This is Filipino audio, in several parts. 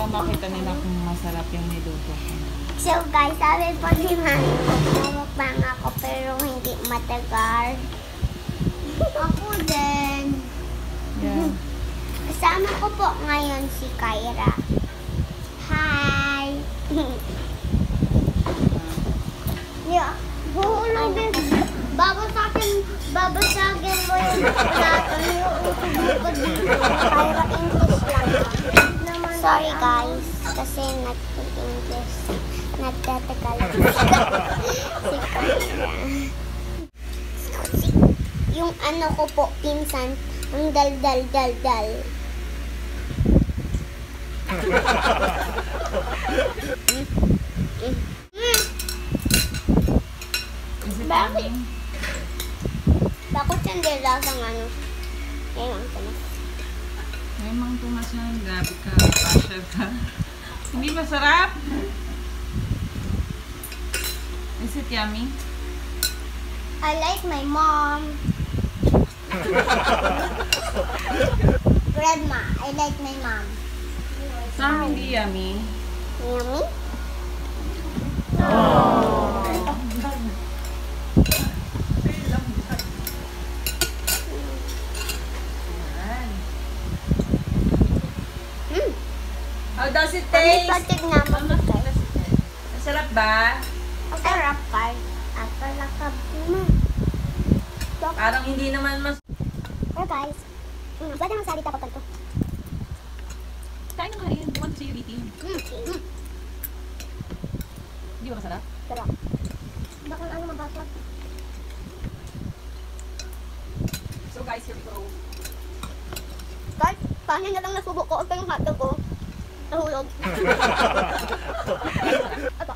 Para makita nila kung masarap yung niluto ko. So guys, sabi po ni Mami, mukbang ako pero hindi matagal. Ako din. Yeah. Kasama ko po ngayon si Kyra. Hi! Yeah, huhulogin. Babasagin mo yung plato. Yung ko dito. Kyra, English lang. Sorry guys, kasi nag-English. Nagtatagalog si Kyra. Yung ano ko po, pinsan, ang dal-dal-dal-dal. Bakit? Bakit hindi lasang ano? Ngayon, tumas. May mga tumas yan. Grabe ka. Partial ka. Hindi masarap? Is it yummy? I like my mom. Grandma, I like my mom. Sa amin hindi yummy. Yummy? How does it Taste? taste? Tignan mo. Masarap ba? Sarap ka. Apalakab mo. Parang hindi naman mas... Pero guys, pwede nang salita pa to. Kain na kain. I want to see you eating. Hindi ba masarap? Sarap. Baka ano mabasag. So guys, here we go. Guys, paano na lang nasubo ko? Ito yung hotdog ko. Nahulog. Ito.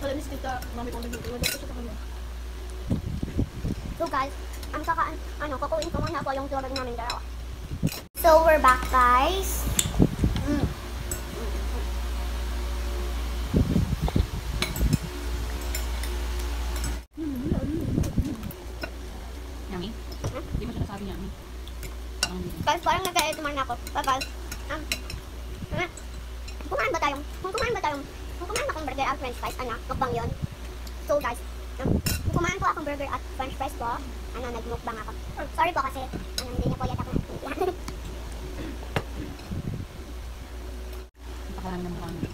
Wala ni kita, mami ko nagluto. Wala ko sa kanya. So guys, kukuin ko muna po yung tulog namin dalawa. So we're back guys. Yummy? Hindi mo siya nasabi yummy. Guys, parang nagka-edumar na ako. Bye-bye. Kumain ba akong burger at french fries, mukbang yun. So guys, kumain po akong burger at french fries po. Nagmukbang ako. Sorry po kasi, hindi niya po yata ko natindihan. Napakarami ng mukha mo.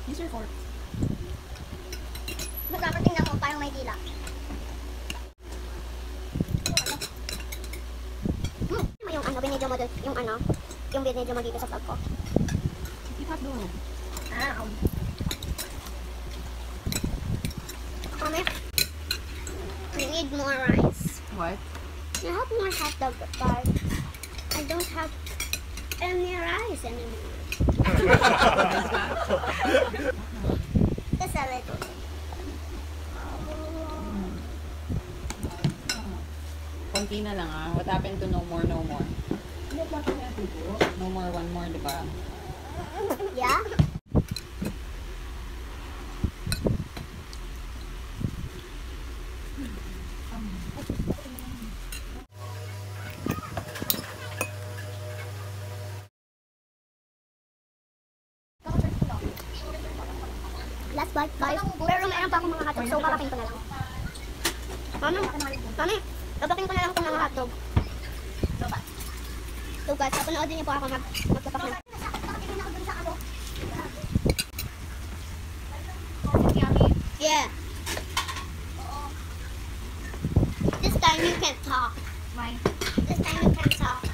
Use your fork. Dapat tingnan ko, parang may dila. Yung binidyo mo dito sa vlog ko. Eat hot dog. Mami, we need more rice. What? I have more hot dog, but I don't have any rice anymore. Just a little bit. Konti na lang What happened to no more, no more? No more, one more, diba? Yeah? Last bite, guys. Pero meron pa akong mga hotdog, so papakin ko na lang. Mami, papakin ko na lang itong mga hotdog. So guys, panoodin niyo po ako magpapakin. Yeah. This time you can't talk. Why? This time you can't talk.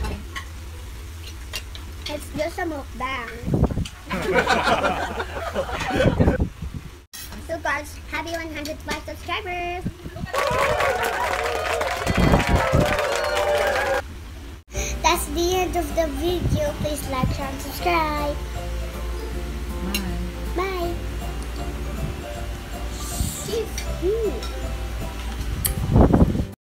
It's just a mukbang. So guys, happy 105 subscribers. That's the end of the video. Please like, share, and subscribe. Bye. Bye.